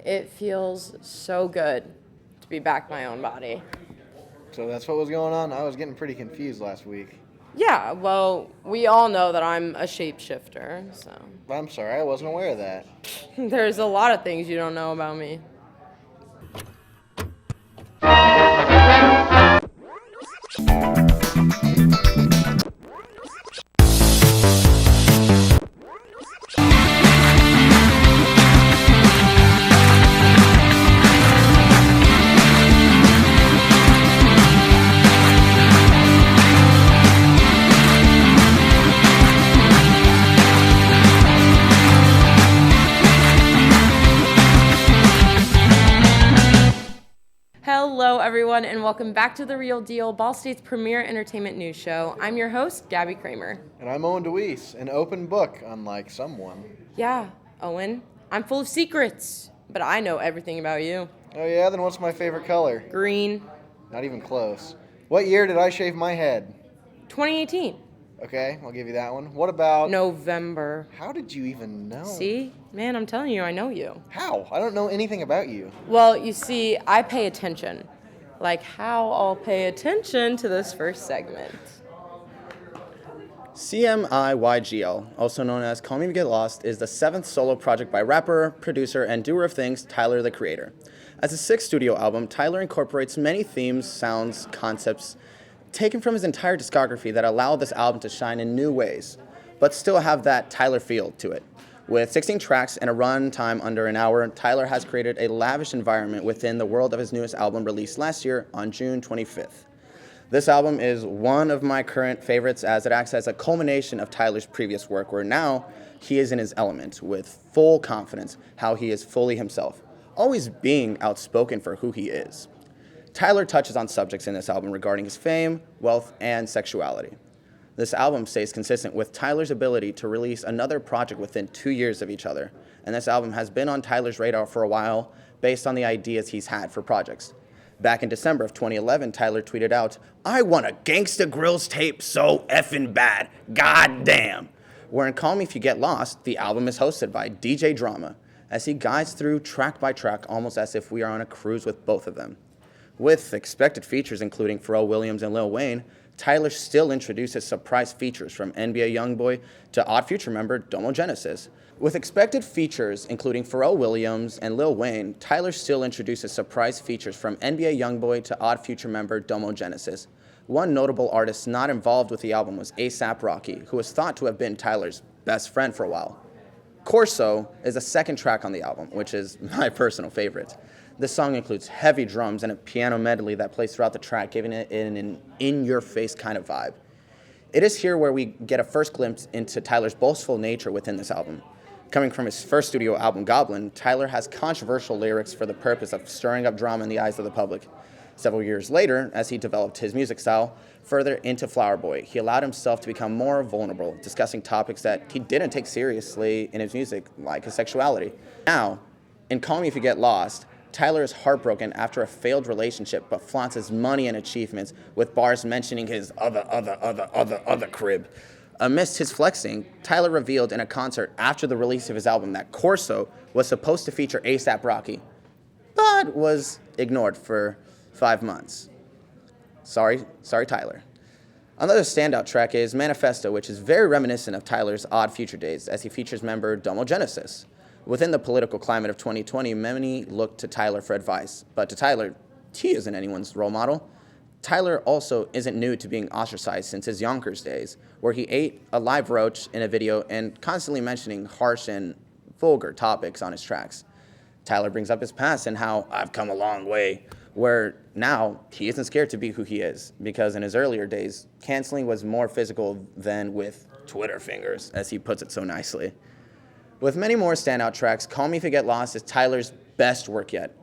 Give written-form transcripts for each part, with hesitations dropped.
It feels so good to be back in my own body. So that's what was going on? I was getting pretty confused last week. Yeah, well, we all know that I'm a shapeshifter, so. I'm sorry, I wasn't aware of that. There's a lot of things you don't know about me. Hello, everyone, and welcome back to The Real Deal, Ball State's premier entertainment news show. I'm your host, Gabby Kramer. And I'm Owen DeWeese, an open book, unlike someone. Yeah, Owen, I'm full of secrets, but I know everything about you. Oh yeah? Then what's my favorite color? Green. Not even close. What year did I shave my head? 2018. Okay, I'll give you that one. What about... November. How did you even know? See? Man, I'm telling you, I know you. How? I don't know anything about you. Well, you see, I pay attention. Like how I'll pay attention to this first segment. CMIYGL, also known as Call Me If You Get Lost, is the 7th solo project by rapper, producer, and doer of things Tyler, the Creator. As a 6th studio album, Tyler incorporates many themes, sounds, concepts taken from his entire discography that allow this album to shine in new ways, but still have that Tyler feel to it. With 16 tracks and a run time under an hour, Tyler has created a lavish environment within the world of his newest album released last year on June 25th. This album is one of my current favorites as it acts as a culmination of Tyler's previous work, where now he is in his element with full confidence, how he is fully himself, always being outspoken for who he is. Tyler touches on subjects in this album regarding his fame, wealth, and sexuality. This album stays consistent with Tyler's ability to release another project within 2 years of each other, and this album has been on Tyler's radar for a while based on the ideas he's had for projects. Back in December of 2011, Tyler tweeted out, "I want a Gangsta Grills tape so effing bad, goddamn." Where in Call Me If You Get Lost, the album is hosted by DJ Drama, as he guides through track by track almost as if we are on a cruise with both of them. With expected features including Pharrell Williams and Lil Wayne, Tyler still introduces surprise features from NBA YoungBoy to Odd Future member Domo Genesis. With expected features including Pharrell Williams and Lil Wayne, Tyler still introduces surprise features from NBA YoungBoy to Odd Future member Domo Genesis. One notable artist not involved with the album was A$AP Rocky, who was thought to have been Tyler's best friend for a while. Corso is a second track on the album, which is my personal favorite. This song includes heavy drums and a piano medley that plays throughout the track, giving it an in-your-face kind of vibe. It is here where we get a first glimpse into Tyler's boastful nature within this album. Coming from his first studio album, Goblin, Tyler has controversial lyrics for the purpose of stirring up drama in the eyes of the public. Several years later, as he developed his music style further into Flower Boy, he allowed himself to become more vulnerable, discussing topics that he didn't take seriously in his music, like his sexuality. Now, in Call Me If You Get Lost, Tyler is heartbroken after a failed relationship, but flaunts his money and achievements with bars mentioning his other crib. Amidst his flexing, Tyler revealed in a concert after the release of his album that Corso was supposed to feature A$AP Rocky, but was ignored for 5 months. Sorry, Tyler. Another standout track is Manifesto, which is very reminiscent of Tyler's Odd Future days, as he features member Domo Genesis. Within the political climate of 2020, many look to Tyler for advice, but to Tyler, he isn't anyone's role model. Tyler also isn't new to being ostracized since his Yonkers days, where he ate a live roach in a video and constantly mentioning harsh and vulgar topics on his tracks. Tyler brings up his past and how I've come a long way, where now he isn't scared to be who he is, because in his earlier days, canceling was more physical than with Twitter fingers, as he puts it so nicely. With many more standout tracks, Call Me If You Get Lost is Tyler's best work yet.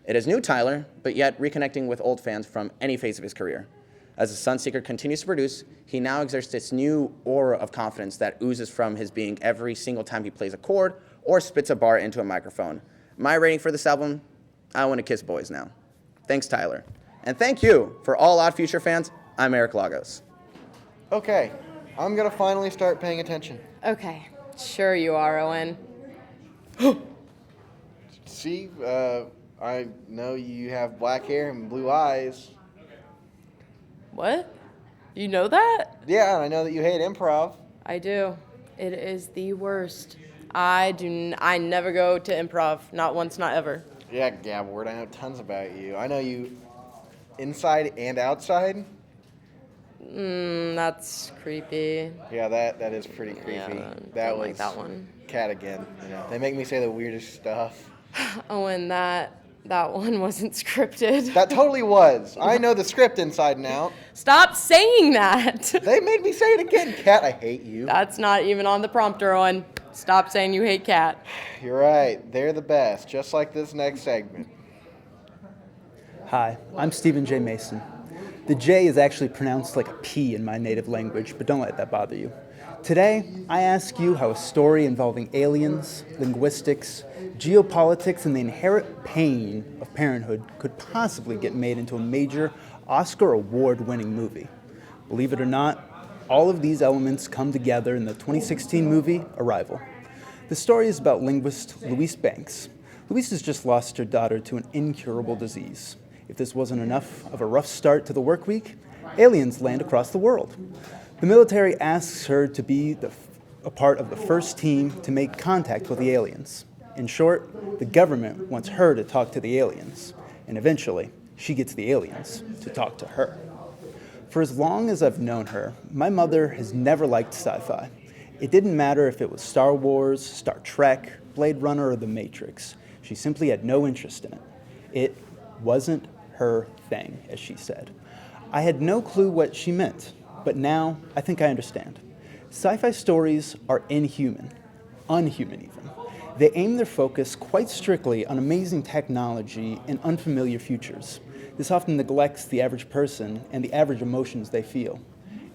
It is new Tyler, but yet reconnecting with old fans from any phase of his career. As the Sunseeker continues to produce, he now exerts this new aura of confidence that oozes from his being every single time he plays a chord or spits a bar into a microphone. My rating for this album, I want to kiss boys now. Thanks, Tyler. And thank you for all Odd Future fans. I'm Eric Lagos. Okay, I'm going to finally start paying attention. Okay, sure you are, Owen. See, I know you have black hair and blue eyes. What? You know that? Yeah, and I know that you hate improv. I do. It is the worst. I never go to improv. Not once, not ever. Yeah, Gabward, I know tons about you. I know you inside and outside. That's creepy. Yeah, that is pretty creepy. Yeah, that don't was like that one. Cat again. They make me say the weirdest stuff. Oh, and that one wasn't scripted. That totally was. I know the script inside and out. Stop saying that. They made me say it again. Cat, I hate you. That's not even on the prompter, Owen. Stop saying you hate Cat. You're right. They're the best, just like this next segment. Hi, I'm Stephen J. Mason. The J is actually pronounced like a P in my native language, but don't let that bother you. Today, I ask you how a story involving aliens, linguistics, geopolitics, and the inherent pain of parenthood could possibly get made into a major Oscar award-winning movie. Believe it or not, all of these elements come together in the 2016 movie Arrival. The story is about linguist Louise Banks. Louise has just lost her daughter to an incurable disease. If this wasn't enough of a rough start to the work week, aliens land across the world. The military asks her to be a part of the first team to make contact with the aliens. In short, the government wants her to talk to the aliens, and eventually, she gets the aliens to talk to her. For as long as I've known her, my mother has never liked sci-fi. It didn't matter if it was Star Wars, Star Trek, Blade Runner, or The Matrix. She simply had no interest in it. It wasn't her thing, as she said. I had no clue what she meant, but now I think I understand. Sci-fi stories are unhuman even. They aim their focus quite strictly on amazing technology and unfamiliar futures. This often neglects the average person and the average emotions they feel.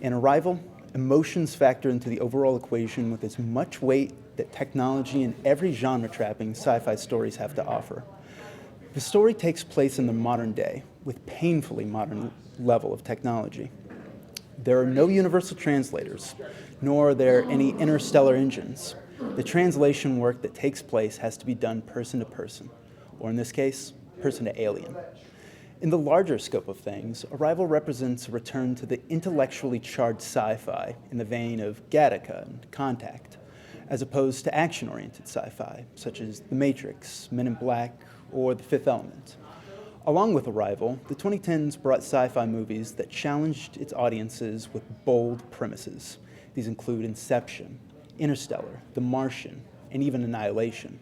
In Arrival, emotions factor into the overall equation with as much weight that technology and every genre trapping sci-fi stories have to offer. The story takes place in the modern day, with painfully modern level of technology. There are no universal translators, nor are there any interstellar engines. The translation work that takes place has to be done person to person, or in this case, person to alien. In the larger scope of things, Arrival represents a return to the intellectually charged sci-fi in the vein of Gattaca and Contact, as opposed to action-oriented sci-fi, such as The Matrix, Men in Black, or The Fifth Element. Along with Arrival, the 2010s brought sci-fi movies that challenged its audiences with bold premises. These include Inception, Interstellar, The Martian, and even Annihilation.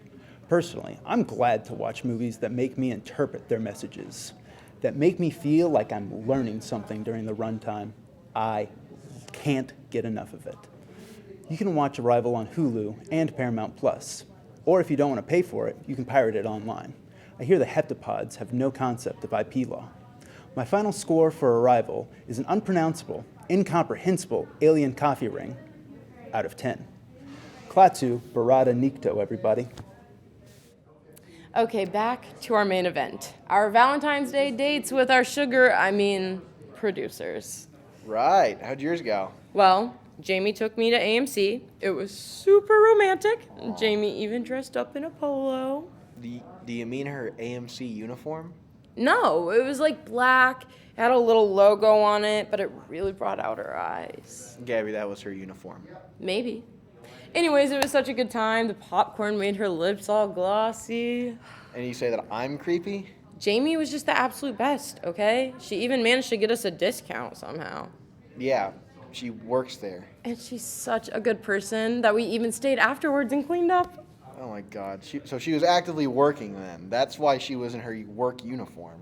Personally, I'm glad to watch movies that make me interpret their messages, that make me feel like I'm learning something during the runtime. I can't get enough of it. You can watch Arrival on Hulu and Paramount Plus, or if you don't want to pay for it, you can pirate it online. I hear the heptapods have no concept of IP law. My final score for Arrival is an unpronounceable, incomprehensible alien coffee ring out of 10. Klaatu Barada Nikto, everybody. Okay, back to our main event. Our Valentine's Day dates with our producers. Right. How'd yours go? Well, Jamie took me to AMC. It was super romantic. Jamie even dressed up in a polo. Do you mean her AMC uniform? No, it was like black, it had a little logo on it, but it really brought out her eyes. Gabby, that was her uniform. Maybe. Anyways, it was such a good time. The popcorn made her lips all glossy. And you say that I'm creepy? Jamie was just the absolute best, okay? She even managed to get us a discount somehow. Yeah, she works there. And she's such a good person that we even stayed afterwards and cleaned up. Oh my God. So she was actively working then. That's why she was in her work uniform.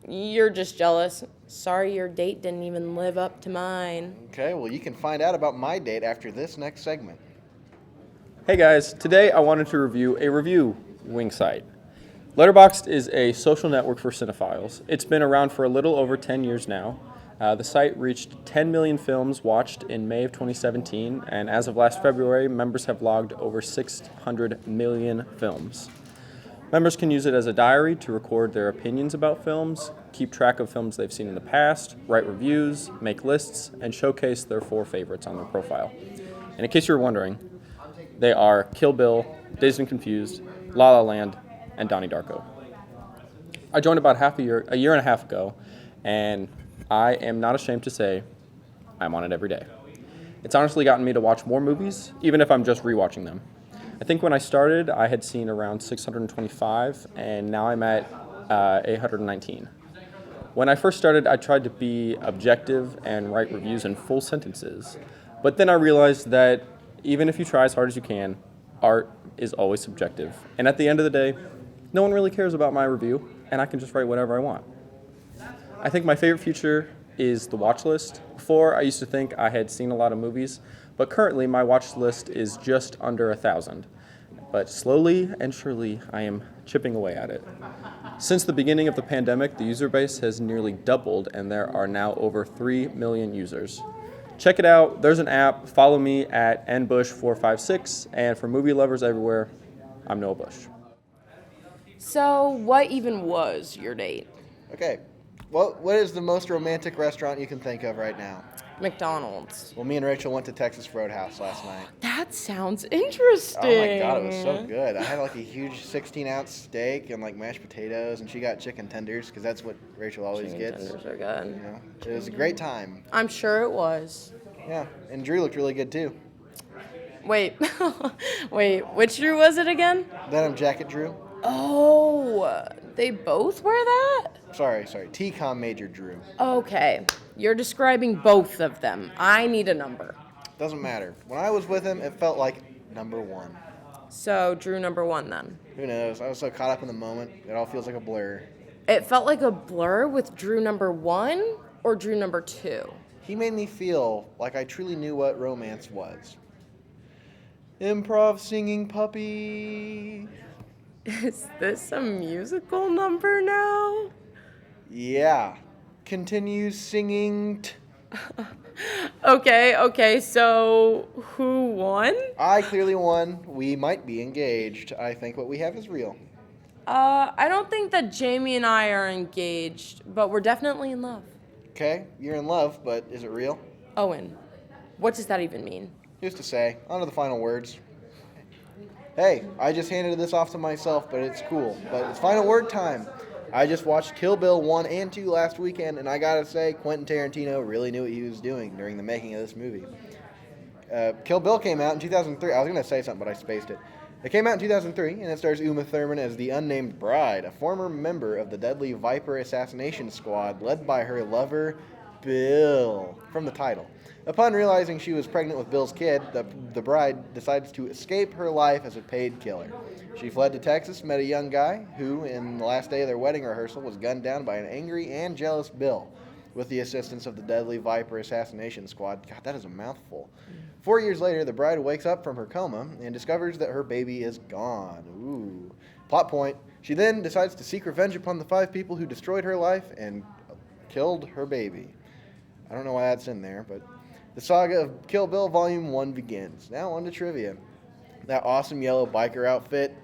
You're just jealous. Sorry your date didn't even live up to mine. Okay, well, you can find out about my date after this next segment. Hey guys, today I wanted to review a review wing site. Letterboxed is a social network for cinephiles. It's been around for a little over 10 years now. The site reached 10 million films watched in May of 2017, and as of last February, members have logged over 600 million films. Members can use it as a diary to record their opinions about films, keep track of films they've seen in the past, write reviews, make lists, and showcase their 4 favorites on their profile. And in case you were wondering, they are Kill Bill, Dazed and Confused, La La Land, and Donnie Darko. I joined about a year and a half ago, and I am not ashamed to say I'm on it every day. It's honestly gotten me to watch more movies, even if I'm just rewatching them. I think when I started, I had seen around 625, and now I'm at 819. When I first started, I tried to be objective and write reviews in full sentences, but then I realized that even if you try as hard as you can, art is always subjective. And at the end of the day, no one really cares about my review, and I can just write whatever I want. I think my favorite feature is the watch list. Before, I used to think I had seen a lot of movies, but currently my watch list is just under 1,000. But slowly and surely, I am chipping away at it. Since the beginning of the pandemic, the user base has nearly doubled, and there are now over 3 million users. Check it out. There's an app. Follow me at nbush456, and for movie lovers everywhere, I'm Noah Bush. So, what even was your date? Okay. What is the most romantic restaurant you can think of right now? McDonald's. Well, me and Rachel went to Texas Roadhouse last night. That sounds interesting. Oh my god, it was so good. I had like a huge 16-ounce steak and like mashed potatoes, and she got chicken tenders because that's what Rachel always Chicken gets. tenders are good. You know, it was a great time. I'm sure it was. Yeah, and Drew looked really good too. Wait, which Drew was it again? Denim jacket Drew. Oh, they both wear that? Sorry. T-Com Major Drew. Okay, you're describing both of them. I need a number. Doesn't matter. When I was with him, it felt like number one. So, Drew number 1 then. Who knows? I was so caught up in the moment, it all feels like a blur. It felt like a blur with Drew number 1 or Drew number 2? He made me feel like I truly knew what romance was. Improv singing puppy. Is this a musical number now? Yeah. Continue singing. Okay, so who won? I clearly won. We might be engaged. I think what we have is real. I don't think that Jamie and I are engaged, but we're definitely in love. Okay, you're in love, but is it real? Owen, what does that even mean? Who's to say? On to the final words. Hey, I just handed this off to myself, but it's cool. But it's final word time. I just watched Kill Bill 1 and 2 last weekend, and I gotta say, Quentin Tarantino really knew what he was doing during the making of this movie. Kill Bill came out in 2003. I was gonna say something, but I spaced it. It came out in 2003, and it stars Uma Thurman as the unnamed bride, a former member of the deadly Viper assassination squad led by her lover, Bill, from the title. Upon realizing she was pregnant with Bill's kid, the bride decides to escape her life as a paid killer. She fled to Texas, met a young guy who, in the last day of their wedding rehearsal, was gunned down by an angry and jealous Bill, with the assistance of the deadly Viper assassination squad. God, that is a mouthful. 4 years later, the bride wakes up from her coma and discovers that her baby is gone. Ooh. Plot point. She then decides to seek revenge upon the 5 people who destroyed her life and killed her baby. I don't know why that's in there, but the saga of Kill Bill Volume 1 begins. Now on to trivia. That awesome yellow biker outfit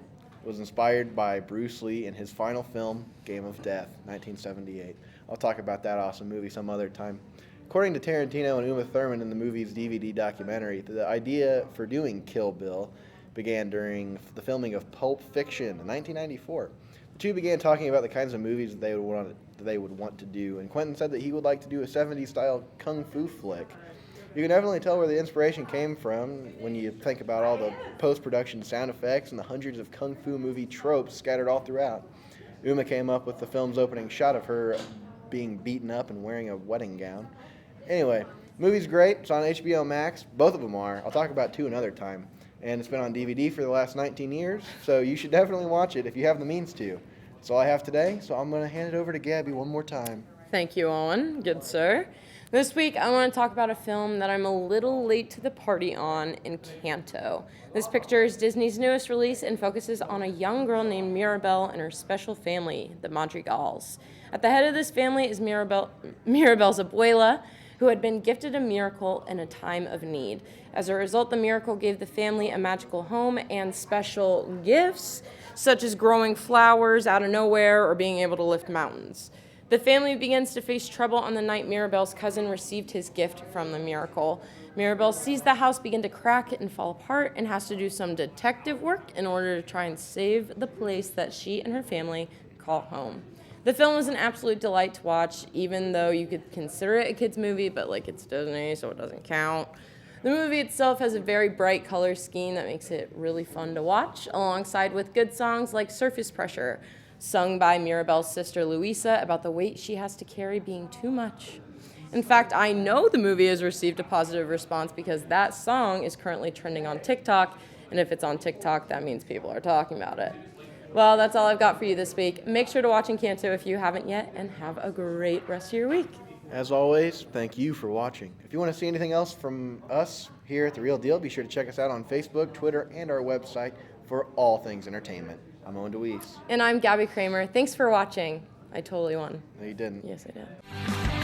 was inspired by Bruce Lee in his final film, Game of Death, 1978. I'll talk about that awesome movie some other time. According to Tarantino and Uma Thurman in the movie's DVD documentary, the idea for doing Kill Bill began during the filming of Pulp Fiction in 1994. The two began talking about the kinds of movies that they would want to do, and Quentin said that he would like to do a 70s-style kung fu flick. You can definitely tell where the inspiration came from when you think about all the post-production sound effects and the hundreds of kung fu movie tropes scattered all throughout. Uma came up with the film's opening shot of her being beaten up and wearing a wedding gown. Anyway, movie's great. It's on HBO Max. Both of them are. I'll talk about 2 another time. And it's been on DVD for the last 19 years, so you should definitely watch it if you have the means to. That's all I have today, so I'm going to hand it over to Gabby one more time. Thank you, Owen. Good sir. This week, I want to talk about a film that I'm a little late to the party on, Encanto. This picture is Disney's newest release and focuses on a young girl named Mirabel and her special family, the Madrigals. At the head of this family is Mirabel's abuela, who had been gifted a miracle in a time of need. As a result, the miracle gave the family a magical home and special gifts, such as growing flowers out of nowhere or being able to lift mountains. The family begins to face trouble on the night Mirabelle's cousin received his gift from the miracle. Mirabelle sees the house begin to crack and fall apart and has to do some detective work in order to try and save the place that she and her family call home. The film was an absolute delight to watch, even though you could consider it a kid's movie, but it's Disney, so it doesn't count. The movie itself has a very bright color scheme that makes it really fun to watch, alongside with good songs like Surface Pressure, sung by Mirabelle's sister Louisa about the weight she has to carry being too much. In fact, I know the movie has received a positive response because that song is currently trending on TikTok, and if it's on TikTok, that means people are talking about it. Well, that's all I've got for you this week. Make sure to watch Encanto if you haven't yet, and have a great rest of your week. As always, thank you for watching. If you want to see anything else from us here at The Real Deal, be sure to check us out on Facebook, Twitter, and our website for all things entertainment. I'm Owen DeWeese. And I'm Gabby Kramer. Thanks for watching. I totally won. No, you didn't. Yes, I did.